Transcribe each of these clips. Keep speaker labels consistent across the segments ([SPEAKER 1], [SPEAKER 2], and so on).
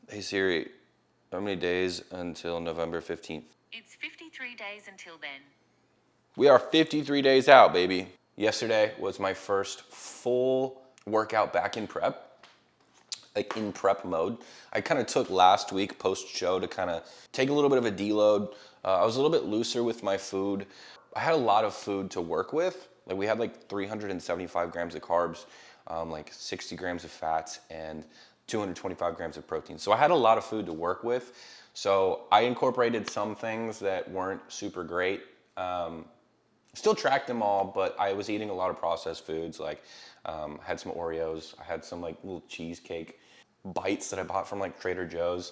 [SPEAKER 1] Hey Siri, how many days until November 15th?
[SPEAKER 2] It's 53 days until then.
[SPEAKER 1] We are 53 days out, baby. Yesterday was my first full workout back in prep, like in prep mode. I kind of took last week post-show to kind of take a little bit of a deload. I was a little bit looser with my food. I had a lot of food to work with. Like we had like 375 grams of carbs, like 60 grams of fats, and 225 grams of protein. So I had a lot of food to work with. So I incorporated some things that weren't super great. Still tracked them all, but I was eating a lot of processed foods. Like had some Oreos. I had some like little cheesecake bites that I bought from like Trader Joe's.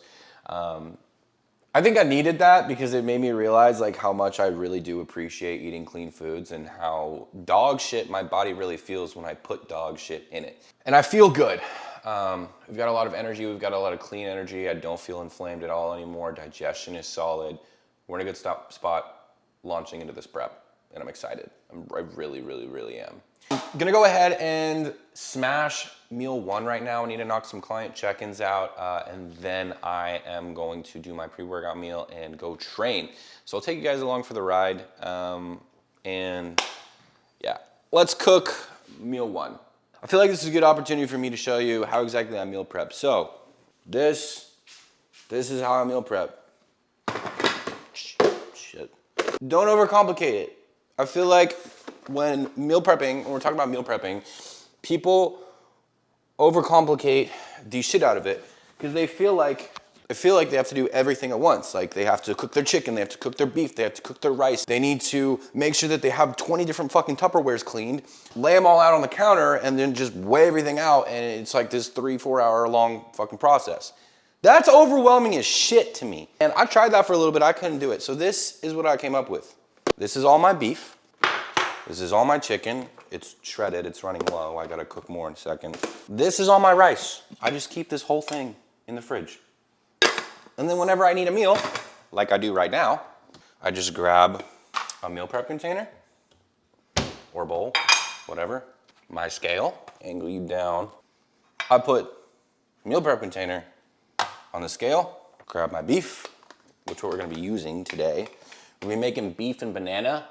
[SPEAKER 1] I think I needed that because it made me realize like how much I really do appreciate eating clean foods and how dog shit my body really feels when I put dog shit in it. And I feel good. We've got a lot of energy. We've got a lot of clean energy. I don't feel inflamed at all anymore. Digestion is solid. We're in a good spot launching into this prep, and I'm excited. I really, really, really am. I'm gonna go ahead and smash meal one right now. I need to knock some client check-ins out, and then I am going to do my pre-workout meal and go train. So I'll take you guys along for the ride, and yeah, let's cook meal one. I feel like this is a good opportunity for me to show you how exactly I meal prep. So this is how I meal prep. Shit. Don't overcomplicate it. I feel like when we're talking about meal prepping, people overcomplicate the shit out of it because they feel like they have to do everything at once. Like they have to cook their chicken, they have to cook their beef, they have to cook their rice. They need to make sure that they have 20 different fucking Tupperwares cleaned, lay them all out on the counter, and then just weigh everything out. And it's like this 3-4 hour long fucking process. That's overwhelming as shit to me. And I tried that for a little bit, I couldn't do it. So this is what I came up with. This is all my beef. This is all my chicken. It's shredded, it's running low. I gotta cook more in a second. This is all my rice. I just keep this whole thing in the fridge. And then whenever I need a meal, like I do right now, I just grab a meal prep container or bowl, whatever, my scale, angle you down. I put meal prep container on the scale, grab my beef, which is what we're gonna be using today. We're gonna be making beef and banana.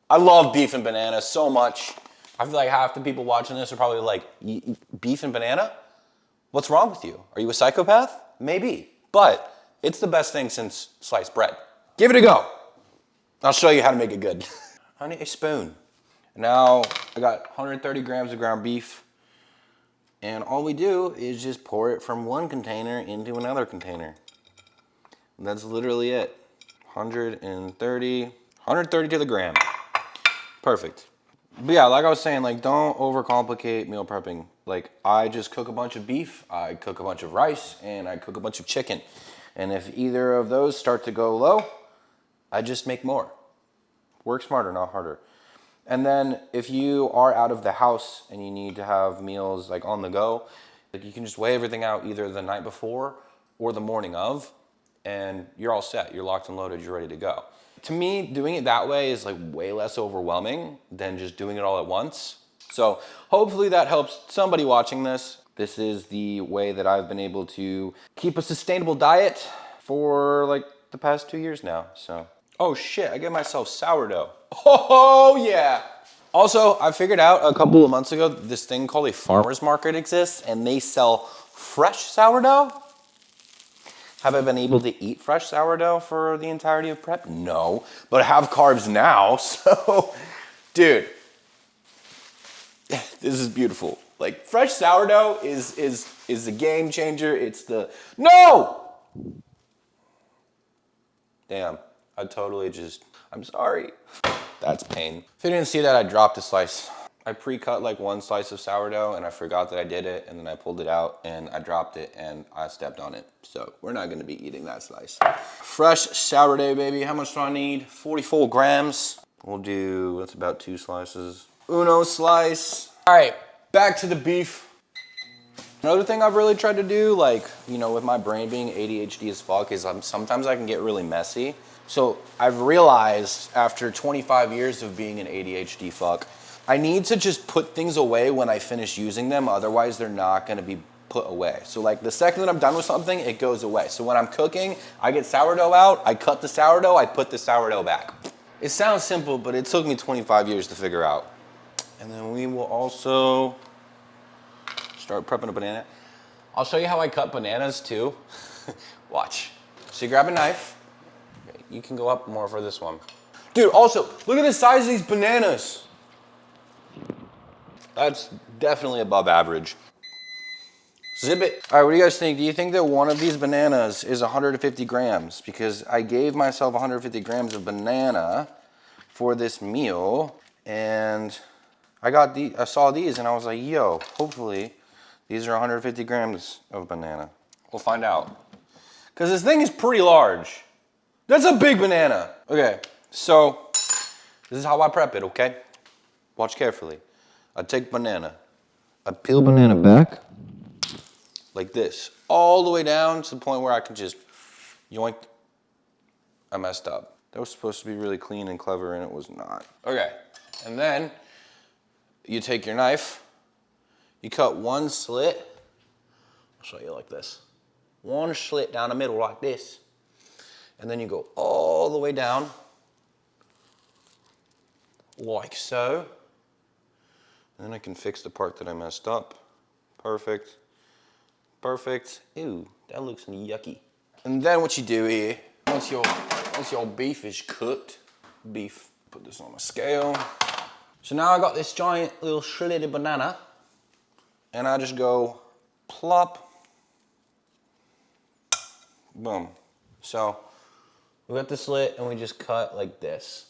[SPEAKER 1] I love beef and banana so much. I feel like half the people watching this are probably like, beef and banana? What's wrong with you? Are you a psychopath? Maybe, but it's the best thing since sliced bread. Give it a go. I'll show you how to make it good. I need a spoon. Now I got 130 grams of ground beef, and all we do is just pour it from one container into another container. And that's literally it. 130 to the gram. Perfect. But yeah, like I was saying, like don't overcomplicate meal prepping. Like I just cook a bunch of beef, I cook a bunch of rice, and I cook a bunch of chicken. And if either of those start to go low, I just make more. Work smarter, not harder. And then if you are out of the house and you need to have meals like on the go, like you can just weigh everything out either the night before or the morning of, and you're all set. You're locked and loaded, you're ready to go. To me, doing it that way is like way less overwhelming than just doing it all at once. So hopefully that helps somebody watching this. This is the way that I've been able to keep a sustainable diet for like the past 2 years now. So, oh shit, I get myself sourdough. Oh yeah. Also, I figured out a couple of months ago, this thing called a farmer's market exists and they sell fresh sourdough. Have I been able to eat fresh sourdough for the entirety of prep? No, but I have carbs now, so, dude, this is beautiful. Like, fresh sourdough is a game changer. It's the, no! Damn, I totally just, I'm sorry. That's pain. If you didn't see that, I dropped a slice. I pre-cut like one slice of sourdough and I forgot that I did it, and then I pulled it out and I dropped it and I stepped on it. So we're not gonna be eating that slice. Fresh sourdough, baby. How much do I need? 44 grams. We'll do, that's about 2 slices. Uno slice. All right, back to the beef. Another thing I've really tried to do, like, you know, with my brain being ADHD as fuck, is sometimes I can get really messy. So I've realized after 25 years of being an ADHD fuck, I need to just put things away when I finish using them, otherwise they're not gonna be put away. So like the second that I'm done with something, it goes away. So when I'm cooking, I get sourdough out, I cut the sourdough, I put the sourdough back. It sounds simple, but it took me 25 years to figure out. And then we will also start prepping a banana. I'll show you how I cut bananas too. Watch. So you grab a knife. You can go up more for this one. Dude, also, look at the size of these bananas. That's definitely above average. Zip it. All right, what do you guys think? Do you think that one of these bananas is 150 grams? Because I gave myself 150 grams of banana for this meal, and I saw these and I was like, yo, hopefully these are 150 grams of banana. We'll find out. Because this thing is pretty large. That's a big banana. Okay, so this is how I prep it, okay? Watch carefully. I take banana. I peel banana back like this, all the way down to the point where I can just yoink. I messed up. That was supposed to be really clean and clever, and it was not. Okay, and then you take your knife, you cut one slit. I'll show you like this. One slit down the middle like this. And then you go all the way down, like so. And then I can fix the part that I messed up. Perfect. Perfect. Ew, that looks yucky. And then what you do here, once your beef is cooked, put this on a scale. So now I got this giant little shredded banana, and I just go plop, boom. So we got the slit and we just cut like this.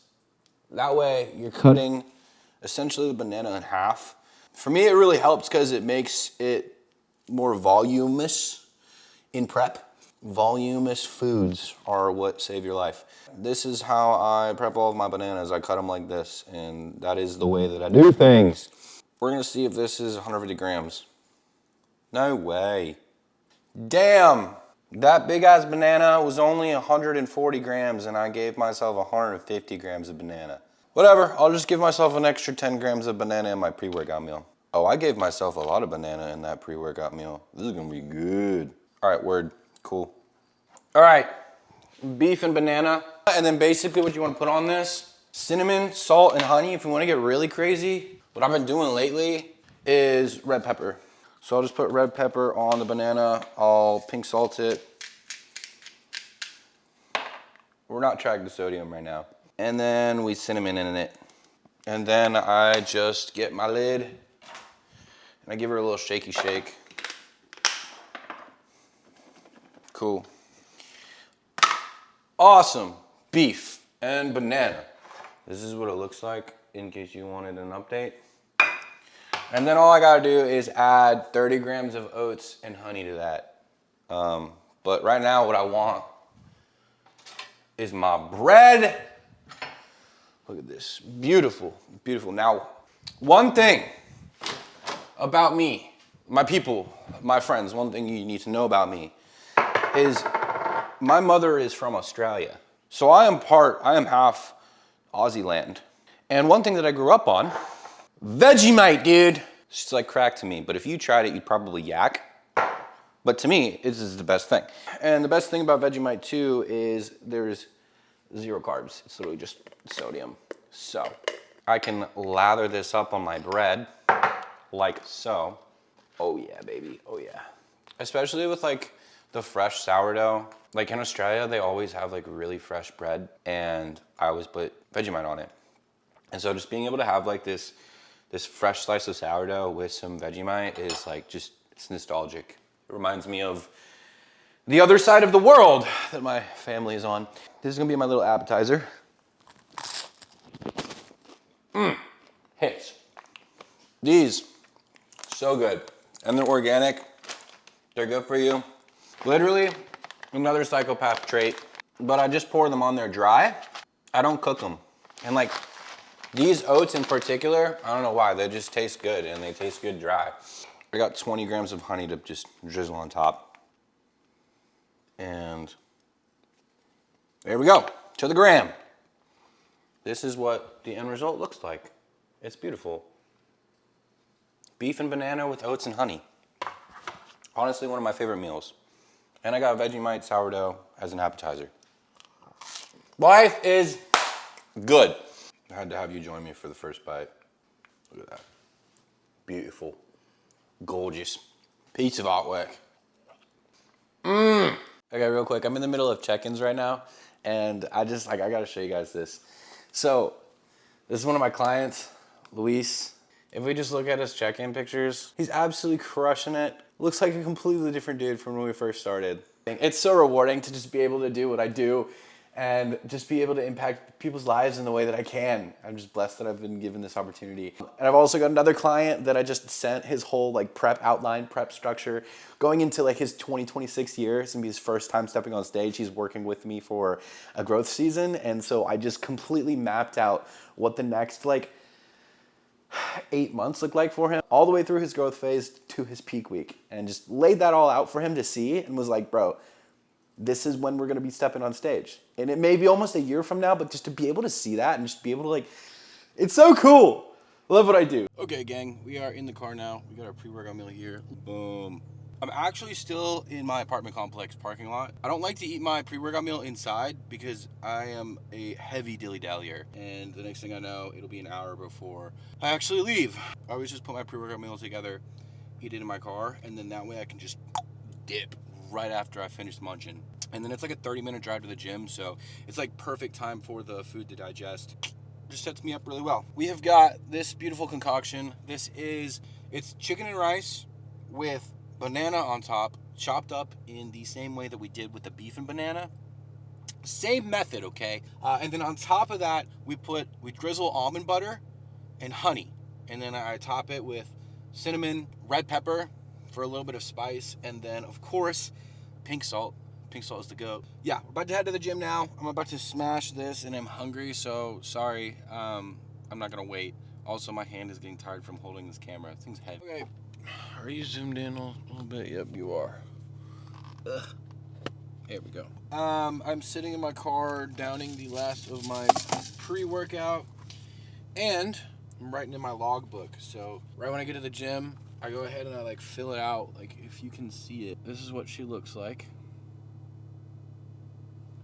[SPEAKER 1] That way you're cutting essentially the banana in half. For me, it really helps because it makes it more voluminous in prep. Voluminous foods are what save your life. This is how I prep all of my bananas. I cut them like this, and that is the way that I do things. We're gonna see if this is 150 grams. No way. Damn, that big ass banana was only 140 grams and I gave myself 150 grams of banana. Whatever, I'll just give myself an extra 10 grams of banana in my pre-workout meal. Oh, I gave myself a lot of banana in that pre-workout meal. This is gonna be good. All right, word, cool. All right, beef and banana. And then basically what you wanna put on this, cinnamon, salt, and honey. If you wanna get really crazy, what I've been doing lately is red pepper. So I'll just put red pepper on the banana. I'll pink salt it. We're not tracking the sodium right now. And then we cinnamon in it. And then I just get my lid and I give her a little shaky shake. Cool. Awesome. Beef and banana. This is what it looks like in case you wanted an update. And then all I gotta do is add 30 grams of oats and honey to that. But right now what I want is my bread. Look at this, beautiful, beautiful. Now, one thing about me, my people, my friends, one thing you need to know about me is my mother is from Australia. So I am half Aussie land. And one thing that I grew up on, Vegemite, dude. It's like crack to me, but if you tried it, you'd probably yak. But to me, this is the best thing. And the best thing about Vegemite too is there's 0 carbs. It's literally just sodium. So I can lather this up on my bread like so. Oh yeah, baby, oh yeah. Especially with like the fresh sourdough. Like in Australia, they always have like really fresh bread and I always put Vegemite on it. And so just being able to have like this fresh slice of sourdough with some Vegemite is like just, it's nostalgic. It reminds me of the other side of the world that my family is on. This is gonna be my little appetizer. Hits. These, so good. And they're organic, they're good for you. Literally, another psychopath trait, but I just pour them on there dry. I don't cook them. And like, these oats in particular, I don't know why, they just taste good and they taste good dry. I got 20 grams of honey to just drizzle on top. And there we go, to the gram. This is what the end result looks like. It's beautiful. Beef and banana with oats and honey. Honestly, one of my favorite meals. And I got Vegemite sourdough as an appetizer. Life is good. I had to have you join me for the first bite. Look at that. Beautiful, gorgeous piece of artwork. Okay, real quick, I'm in the middle of check-ins right now, and I gotta show you guys this. So, this is one of my clients, Luis. If we just look at his check-in pictures, he's absolutely crushing it. Looks like a completely different dude from when we first started. It's so rewarding to just be able to do what I do and just be able to impact people's lives in the way that I can. I'm just blessed that I've been given this opportunity. And I've also got another client that I just sent his whole like prep outline, prep structure, going into like his 2026 year. It's gonna be his first time stepping on stage. He's working with me for a growth season. And so I just completely mapped out what the next like 8 months look like for him, all the way through his growth phase to his peak week, and just laid that all out for him to see and was like, bro, this is when we're gonna be stepping on stage. And it may be almost a year from now, but just to be able to see that and just be able to like, it's so cool. I love what I do. Okay, gang, we are in the car now. We got our pre-workout meal here. Boom. I'm actually still in my apartment complex parking lot. I don't like to eat my pre-workout meal inside because I am a heavy dilly-dallyer. And the next thing I know, it'll be an hour before I actually leave. I always just put my pre-workout meal together, eat it in my car, and then that way I can just dip right after I finish munching. And then it's like a 30-minute drive to the gym, so it's like perfect time for the food to digest. Just sets me up really well. We have got this beautiful concoction. It's chicken and rice with banana on top, chopped up in the same way that we did with the beef and banana. Same method, okay? And then on top of that, we drizzle almond butter and honey. And then I top it with cinnamon, red pepper for a little bit of spice, and then of course, pink salt. Pink salt is the goat. Yeah, we're about to head to the gym now. I'm about to smash this, and I'm hungry, so sorry. I'm not gonna wait. Also, my hand is getting tired from holding this camera. This thing's heavy. Okay, are you zoomed in a little bit? Yep, you are. Ugh. Here we go. I'm sitting in my car, downing the last of my pre-workout, and I'm writing in my logbook. So right when I get to the gym, I go ahead and I like fill it out. Like if you can see it, this is what she looks like.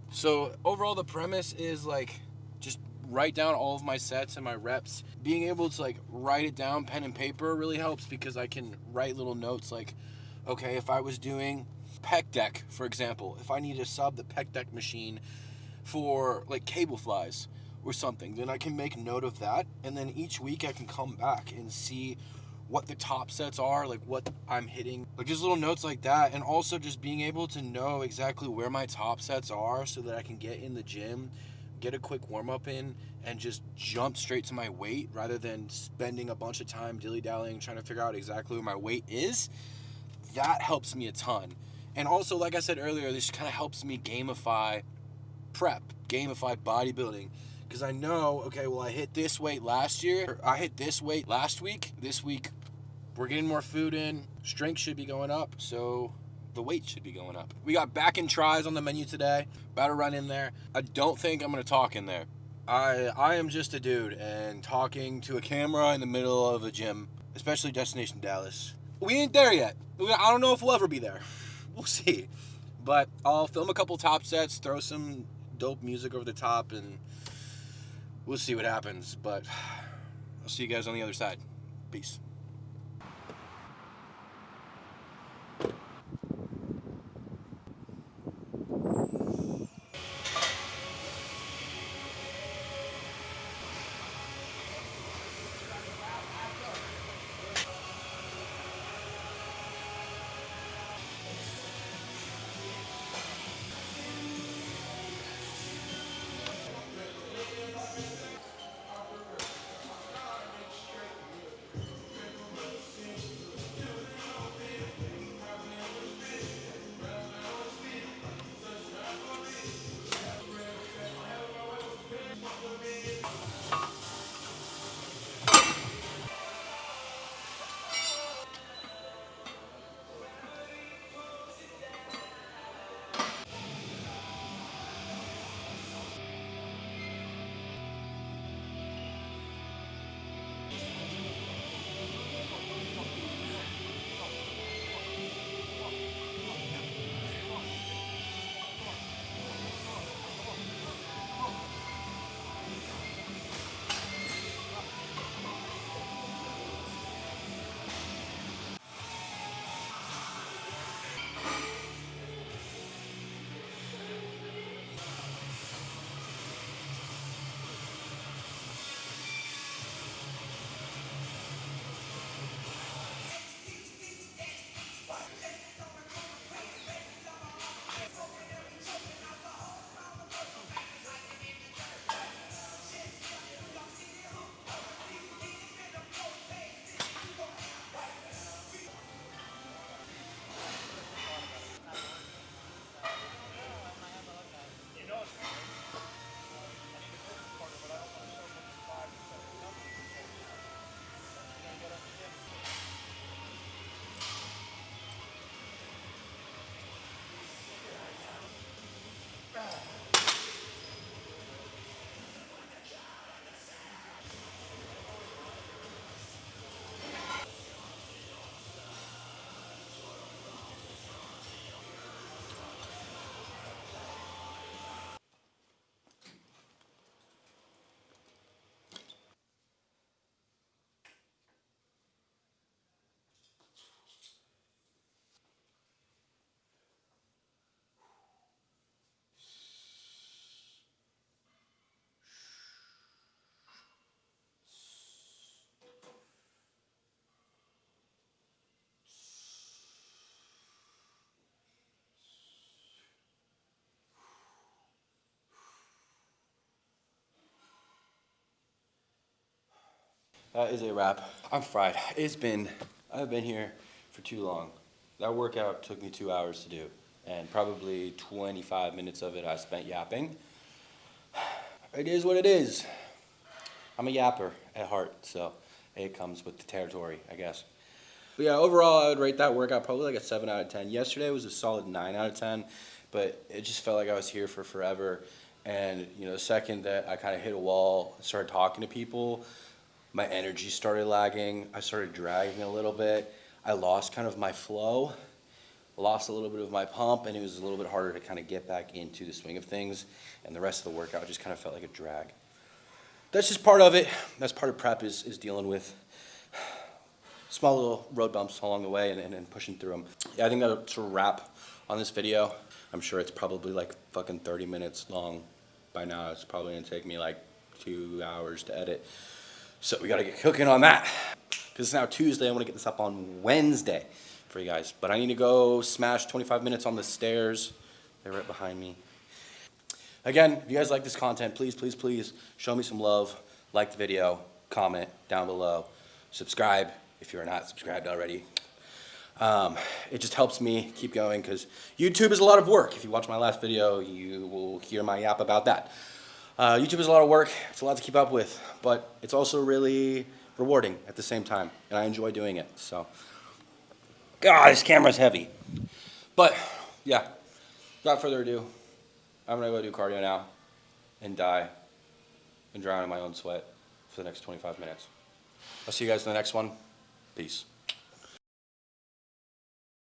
[SPEAKER 1] So overall, the premise is like just write down all of my sets and my reps. Being able to like write it down, pen and paper, really helps because I can write little notes like, okay, if I was doing pec deck, for example, if I need to sub the pec deck machine for like cable flies or something, then I can make note of that, and then each week I can come back and see what the top sets are, like what I'm hitting, like just little notes like that. And also just being able to know exactly where my top sets are so that I can get in the gym, get a quick warm-up in, and just jump straight to my weight rather than spending a bunch of time dilly-dallying trying to figure out exactly where my weight is. That helps me a ton. And also, like I said earlier, this kind of helps me gamify prep, gamify bodybuilding, because I know, okay, well, I hit this weight last year, I hit this weight last week, this week we're getting more food in, strength should be going up, so the weight should be going up. We got back and tries on the menu today, about to run in there. I don't think I'm going to talk in there. I am just a dude, and talking to a camera in the middle of a gym, especially Destination Dallas, we ain't there yet. I don't know if we'll ever be there. We'll see. But I'll film a couple top sets, throw some dope music over the top, and we'll see what happens. But I'll see you guys on the other side. Peace. That is a wrap. I'm fried. I've been here for too long. That workout took me 2 hours to do, and probably 25 minutes of it I spent yapping. It is what it is. I'm a yapper at heart, so it comes with the territory, I guess. But yeah, overall, I would rate that workout probably like a 7 out of 10. Yesterday was a solid 9 out of 10, but it just felt like I was here for forever. And, the second that I kind of hit a wall, started talking to people, my energy started lagging. I started dragging a little bit. I lost kind of my flow, lost a little bit of my pump, and it was a little bit harder to kind of get back into the swing of things. And the rest of the workout just kind of felt like a drag. That's just part of it. That's part of prep is dealing with small little road bumps along the way and pushing through them. Yeah, I think that'll sort of wrap on this video. I'm sure it's probably like fucking 30 minutes long by now. It's probably gonna take me like 2 hours to edit. So we gotta get cooking on that. Because it's now Tuesday, I wanna get this up on Wednesday for you guys. But I need to go smash 25 minutes on the stairs. They're right behind me. Again, if you guys like this content, please, please, please show me some love. Like the video, comment down below, subscribe if you're not subscribed already. It just helps me keep going because YouTube is a lot of work. If you watch my last video, you will hear my yap about that. YouTube is a lot of work. It's a lot to keep up with, but it's also really rewarding at the same time, and I enjoy doing it. So, God, this camera's heavy. But yeah, without further ado, I'm gonna go do cardio now and die and drown in my own sweat for the next 25 minutes. I'll see you guys in the next one. Peace.